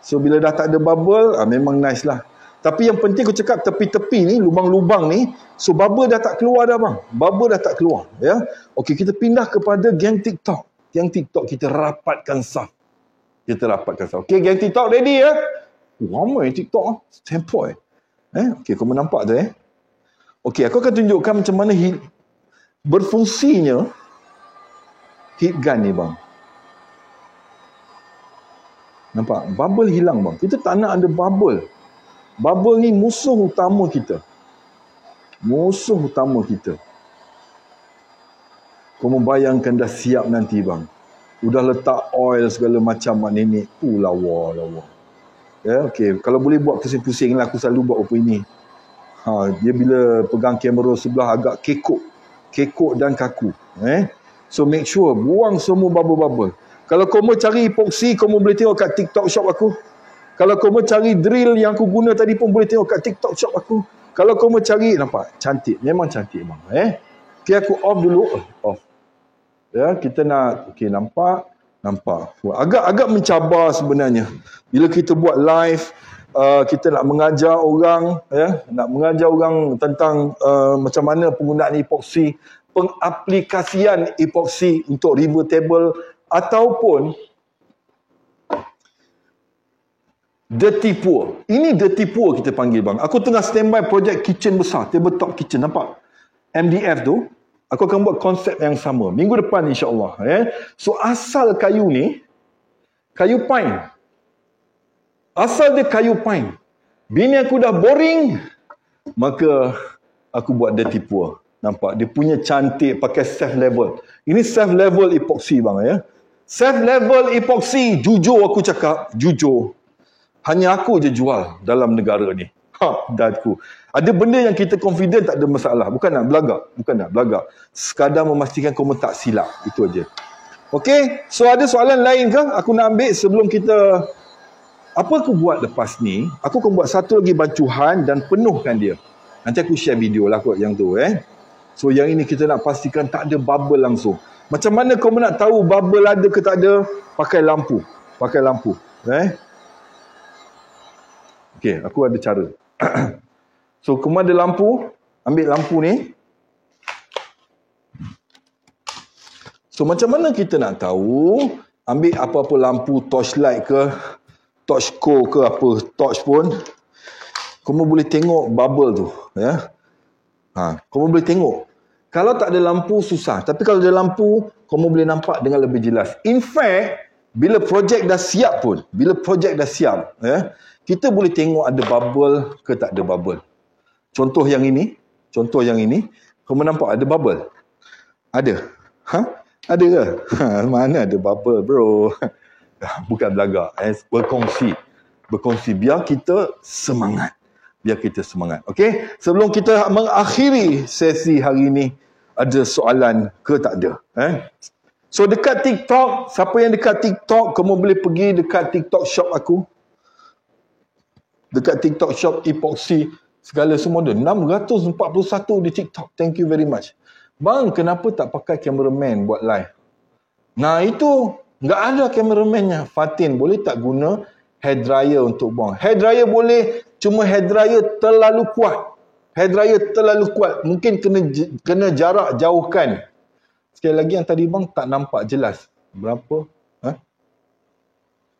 So bila dah tak ada bubble, memang nice lah. Tapi yang penting aku cakap tepi-tepi ni, lubang-lubang ni, so bubble dah tak keluar dah bang. Bubble dah tak keluar. Ya. Okey, kita pindah kepada geng TikTok. Geng TikTok kita rapatkan saf. Kita rapatkan saf. Okey, geng TikTok ready ya? Ramai TikTok. Sempoi. Okey, kau nampak tu Okey, aku akan tunjukkan macam mana berfungsinya heat gun ni bang. Nampak? Bubble hilang bang. Kita tak nak ada bubble. Bubble ni musuh utama kita. Musuh utama kita. Kau membayangkan dah siap nanti bang. Udah letak oil segala macam mak nenek. Lawa. Ya, okey. Kalau boleh buat pusing-pusing lah. Aku selalu buat apa ini. Dia bila pegang kamera sebelah agak kekok dan kaku. So make sure buang semua bubble-bubble. Kalau kau mau cari epoxy, kau boleh tengok kat TikTok shop aku. Kalau kau mau cari drill yang aku guna tadi pun boleh tengok kat TikTok shop aku. Kalau kau mau cari, nampak? Cantik. Memang cantik bang. Okey, aku off dulu. Off. Ya, kita nak, okey, nampak? Nampak. Agak mencabar sebenarnya. Bila kita buat live, kita nak mengajar orang, nak mengajar orang tentang macam mana penggunaan epoxy, pengaplikasian epoxy untuk river table ataupun dirty pour. Ini dirty pour kita panggil bang. Aku tengah standby projek kitchen besar, tabletop kitchen, nampak? MDF tu. Aku akan buat konsep yang sama. Minggu depan insyaAllah. So asal kayu ni, kayu pine. Asal dia kayu pine. Bini aku dah boring, maka aku buat dirty pour. Nampak? Dia punya cantik pakai safe level. Ini safe level epoxy bang. Safe level epoxy. Jujur aku cakap. Jujur. Hanya aku je jual dalam negara ni. Daku. Ada benda yang kita confident tak ada masalah. Bukan nak belagak. Sekadar memastikan kamu tak silap. Itu aja. Okey. So ada soalan lain ke? Aku nak ambil sebelum kita... Apa aku buat lepas ni? Aku akan buat satu lagi bancuhan dan penuhkan dia. Nanti aku share video lah kot yang tu. So yang ini kita nak pastikan tak ada bubble langsung. Macam mana kau nak tahu bubble ada ke tak ada? Pakai lampu. Okey, aku ada cara. So, kau ada lampu. Ambil lampu ni. So, macam mana kita nak tahu? Ambil apa-apa lampu, torchlight ke, torchco ke apa, torch pun. Kau boleh tengok bubble tu. Kau boleh tengok. Kalau tak ada lampu, susah. Tapi kalau ada lampu, kau boleh nampak dengan lebih jelas. In fact, bila projek dah siap pun, kita boleh tengok ada bubble ke tak ada bubble. Contoh yang ini, kau nampak ada bubble? Ada. Ada ke? Mana ada bubble bro? Bukan belagak. Berkongsi biar kita semangat. Okey, sebelum kita mengakhiri sesi hari ini, ada soalan ke tak ada? So dekat TikTok, siapa yang dekat TikTok, kamu boleh pergi dekat TikTok shop aku. Dekat TikTok shop epoxy segala semua ada 641 di TikTok. Thank you very much. Bang, kenapa tak pakai cameraman buat live? Nah itu enggak ada cameramennya. Fatin, boleh tak guna hair dryer untuk buang? Hair dryer boleh, cuma hair dryer terlalu kuat. Mungkin kena jarak jauhkan. Sekali lagi yang tadi bang tak nampak jelas. Berapa?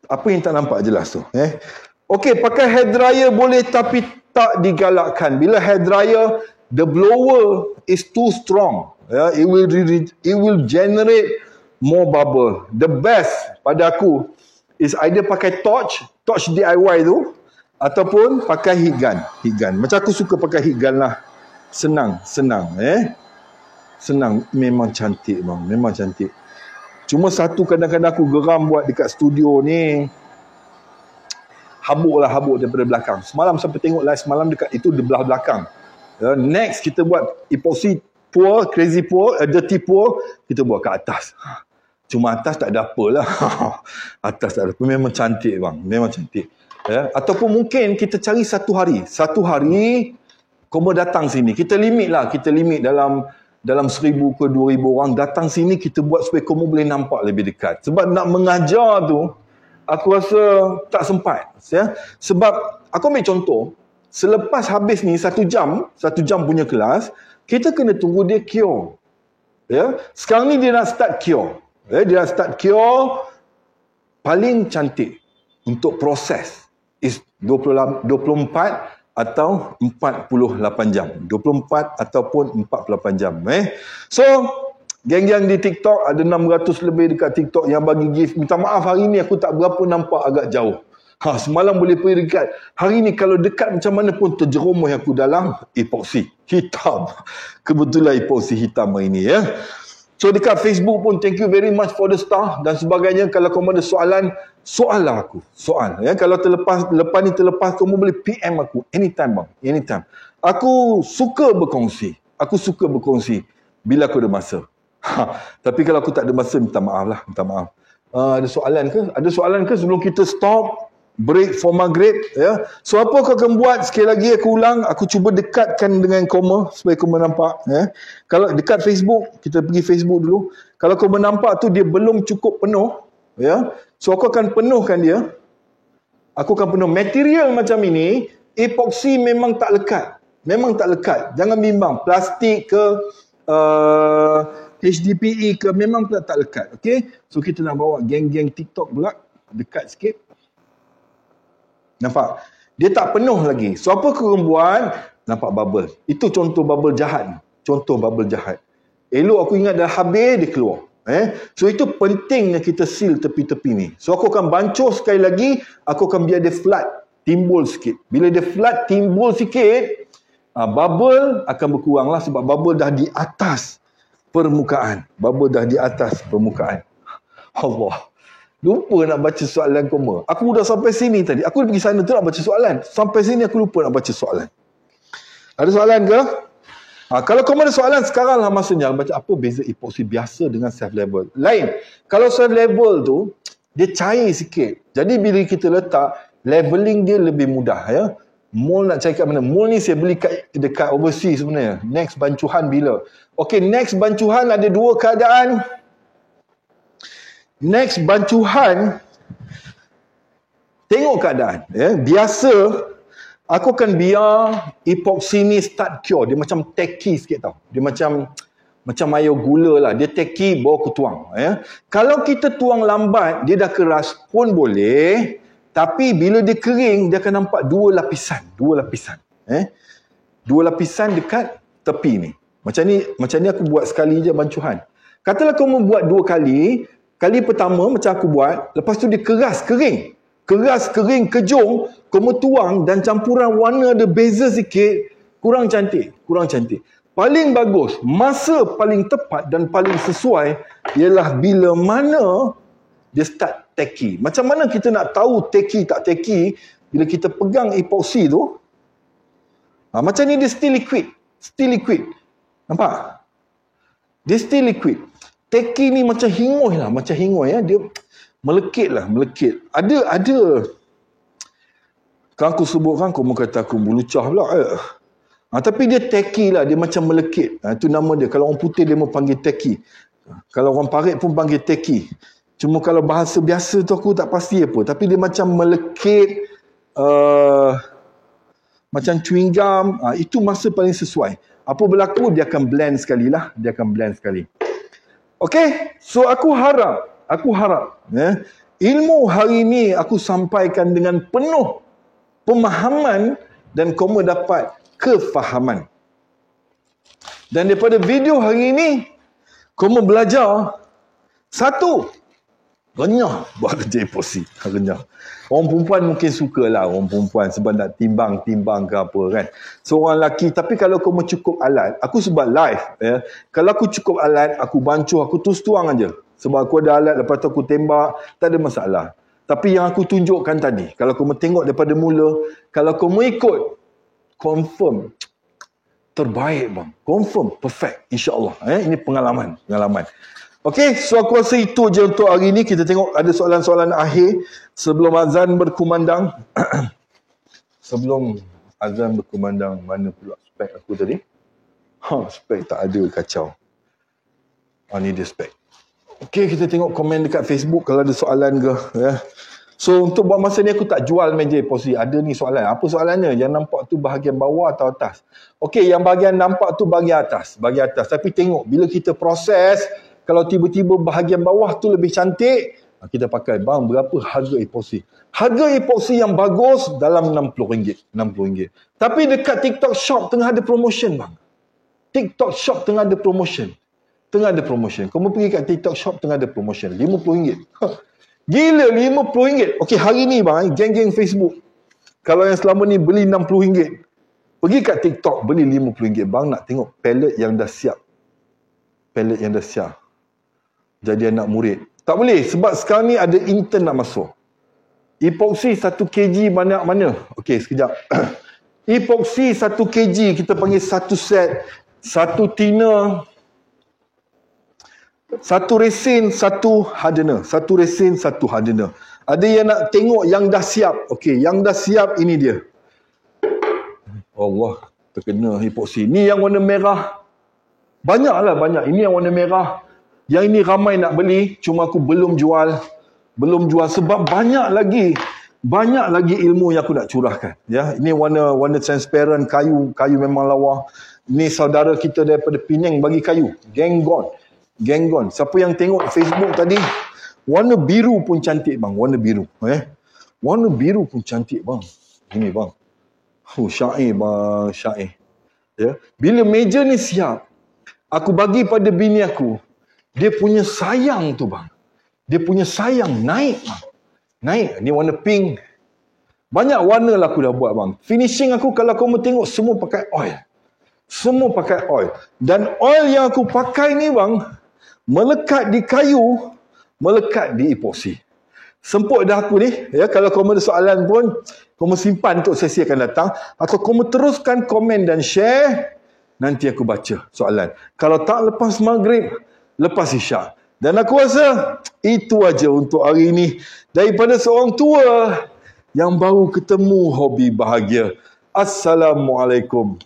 Apa yang tak nampak jelas tu? Okey, pakai hair dryer boleh tapi tak digalakkan. Bila hair dryer, the blower is too strong. It will generate more bubble. The best pada aku is either pakai torch DIY tu, ataupun pakai heat gun. Macam aku suka pakai heat gun lah. Senang. Senang. Memang cantik bang. Memang cantik. Cuma satu kadang-kadang aku geram buat dekat studio ni. Habuk daripada belakang. Semalam sampai tengok live semalam dekat itu di belah belakang. Next kita buat epoxy pour, crazy pour, dirty pour, kita buat kat atas. Cuma atas tak ada apa lah. Atas tak ada apa. Memang cantik bang. Memang cantik. Ataupun mungkin kita cari satu hari. Satu hari, kamu datang sini. Kita limit dalam 1,000 ke 2,000 orang datang sini, kita buat supaya kamu boleh nampak lebih dekat. Sebab nak mengajar tu, aku rasa tak sempat. Sebab, aku ambil contoh, selepas habis ni 1 jam punya kelas, kita kena tunggu dia cure. Sekarang ni dia nak start cure. Dia nak start cure paling cantik untuk proses is 24 atau 48 jam. 24 ataupun 48 jam. So, geng-geng di TikTok, ada 600 lebih dekat TikTok yang bagi gift. Minta maaf hari ni aku tak berapa nampak agak jauh. Semalam boleh pergi dekat. Hari ni kalau dekat macam mana pun terjerumus aku dalam epoxy hitam. Kebetulan epoxy hitam hari ni So dekat Facebook pun thank you very much for the star dan sebagainya. Kalau kamu ada soalan, soalah aku. Kalau lepas ni terlepas, kamu boleh PM aku anytime bang. Anytime. Aku suka berkongsi bila aku ada masa. Tapi kalau aku tak ada masa, minta maaf. Ada soalan ke sebelum kita stop break for maghrib? So apa kau akan buat? Sekali lagi aku ulang, aku cuba dekatkan dengan koma supaya kau nampak. Kalau dekat Facebook, kita pergi Facebook dulu. Kalau kau nampak tu dia belum cukup penuh, so aku akan penuhkan dia. Aku akan penuh material macam ini. Epoxy memang tak lekat. Jangan bimbang. Plastik ke HDPE ke memang tak lekat. Okay? So kita nak bawa geng-geng TikTok pula dekat sikit. Nampak? Dia tak penuh lagi. So apa kau buat? Nampak bubble. Itu contoh bubble jahat. Elok aku ingat dah habis dia keluar. So itu pentingnya kita seal tepi-tepi ni. So aku akan bancuh sekali lagi. Aku akan biar dia flat. Timbul sikit. Bila dia flat timbul sikit, bubble akan berkurang lah. Sebab bubble dah di atas permukaan. Allah. Lupa nak baca soalan koma. Aku dah sampai sini tadi. Aku pergi sana tu nak baca soalan. Sampai sini aku lupa nak baca soalan. Ada soalan ke? Kalau koma ada soalan, sekarang lah masanya baca apa beza epoxy biasa dengan self level. Lain. Kalau self level tu, dia cair sikit. Jadi bila kita letak, leveling dia lebih mudah. Mold nak cari kat mana? Mold ni saya beli dekat overseas sebenarnya. Next bancuhan bila? Okey, next bancuhan ada 2 keadaan. Next bancuhan, tengok keadaan. Biasa, aku akan biar epoxy ni start cure. Dia macam tacky sikit tau. Dia macam air gula lah. Dia tacky, bawa aku tuang. Kalau kita tuang lambat, dia dah keras pun boleh. Tapi bila dia kering, dia akan nampak 2 lapisan. 2 lapisan dekat tepi ni. Macam ni aku buat sekali je bancuhan. Katalah kau buat 2 kali. Kali pertama macam aku buat, lepas tu dia keras, kering, kejung, kamu tuang dan campuran warna ada beza sikit, kurang cantik. Paling bagus, masa paling tepat dan paling sesuai ialah bila mana dia start tacky. Macam mana kita nak tahu tacky tak tacky? Bila kita pegang epoxy tu, macam ni dia still liquid. Nampak? Dia still liquid. Tacky ni macam hingoy lah. Dia melekit. Ada. Kan aku sebutkan, kau kata aku melucah pula. Tapi dia tacky lah. Dia macam melekit. Itu nama dia. Kalau orang putih dia mau panggil tacky. Kalau orang parit pun panggil tacky. Cuma kalau bahasa biasa tu aku tak pasti apa. Tapi dia macam melekit. Macam chewing gum. Itu masa paling sesuai. Apa berlaku? Dia akan blend sekali lah. Okay, so aku harap ilmu hari ni aku sampaikan dengan penuh pemahaman dan kamu dapat kefahaman. Dan daripada video hari ini, kamu belajar satu, Renyah buat kerja epoksi. Renyah. Orang perempuan mungkin sukalah orang perempuan sebab nak timbang-timbang ke apa kan. Seorang lelaki, tapi kalau kau cukup alat, aku sebab live ya. Kalau aku cukup alat, aku bancuh, aku terus tuang aja. Sebab aku ada alat, lepas tu aku tembak, tak ada masalah. Tapi yang aku tunjukkan tadi, kalau kau tengok daripada mula, kalau kau ikut, confirm terbaik bang. Confirm perfect insya-Allah. Ini pengalaman. Okey, so aku rasa itu je untuk hari ni. Kita tengok ada soalan-soalan akhir sebelum azan berkumandang. Sebelum azan berkumandang, mana pula spek aku tadi? Spek tak ada, kacau. Ni dia spek. Okey, kita tengok komen dekat Facebook kalau ada soalan ke. Ya. So, untuk buat masa ni aku tak jual meja epoksi. Ada ni soalan. Apa soalannya? Yang nampak tu bahagian bawah atau atas? Okey, yang bahagian nampak tu bahagian atas. Bahagian atas. Tapi tengok, bila kita proses, kalau tiba-tiba bahagian bawah tu lebih cantik, kita pakai, bang, berapa harga epoksi? Harga epoksi yang bagus dalam RM60. RM60. Tapi dekat TikTok Shop tengah ada promotion, bang. TikTok Shop tengah ada promotion. Kamu pergi kat TikTok Shop tengah ada promotion. RM50. Gila, RM50. Okey, hari ni bang, geng-geng Facebook. Kalau yang selama ni beli RM60, pergi kat TikTok beli RM50. Bang nak tengok palette yang dah siap. Jadi anak murid. Tak boleh sebab sekarang ni ada intern nak masuk. Epoksi 1 kg banyak mana? Okey, sekejap. Epoksi 1 kg kita panggil satu set, satu thinner, satu resin, satu hardener. Ada yang nak tengok yang dah siap. Okey, yang dah siap ini dia. Allah, terkena epoksi. Ni yang warna merah. Banyak. Ini yang warna merah. Yang ini ramai nak beli, cuma aku belum jual sebab banyak lagi ilmu yang aku nak curahkan. Ya, ini warna transparent, kayu memang lawa. Ini saudara kita daripada Penang bagi kayu, Genggon. Siapa yang tengok Facebook tadi, warna biru pun cantik bang, warna biru pun cantik bang. Ini bang. Syair bang, syair. Ya, bila meja ni siap, aku bagi pada bini aku. Dia punya sayang tu bang. Naik bang. Ni warna pink. Banyak warna lah aku dah buat bang. Finishing aku kalau kau mau tengok semua pakai oil. Dan oil yang aku pakai ni bang, melekat di kayu, melekat di epoksi. Semput dah aku ni. Ya, kalau kau ada soalan pun, kau simpan untuk sesi akan datang. Atau kau teruskan komen dan share. Nanti aku baca soalan. Kalau tak lepas maghrib, lepas isyak. Dan aku rasa itu aja untuk hari ini. Daripada seorang tua yang baru ketemu hobi bahagia. Assalamualaikum.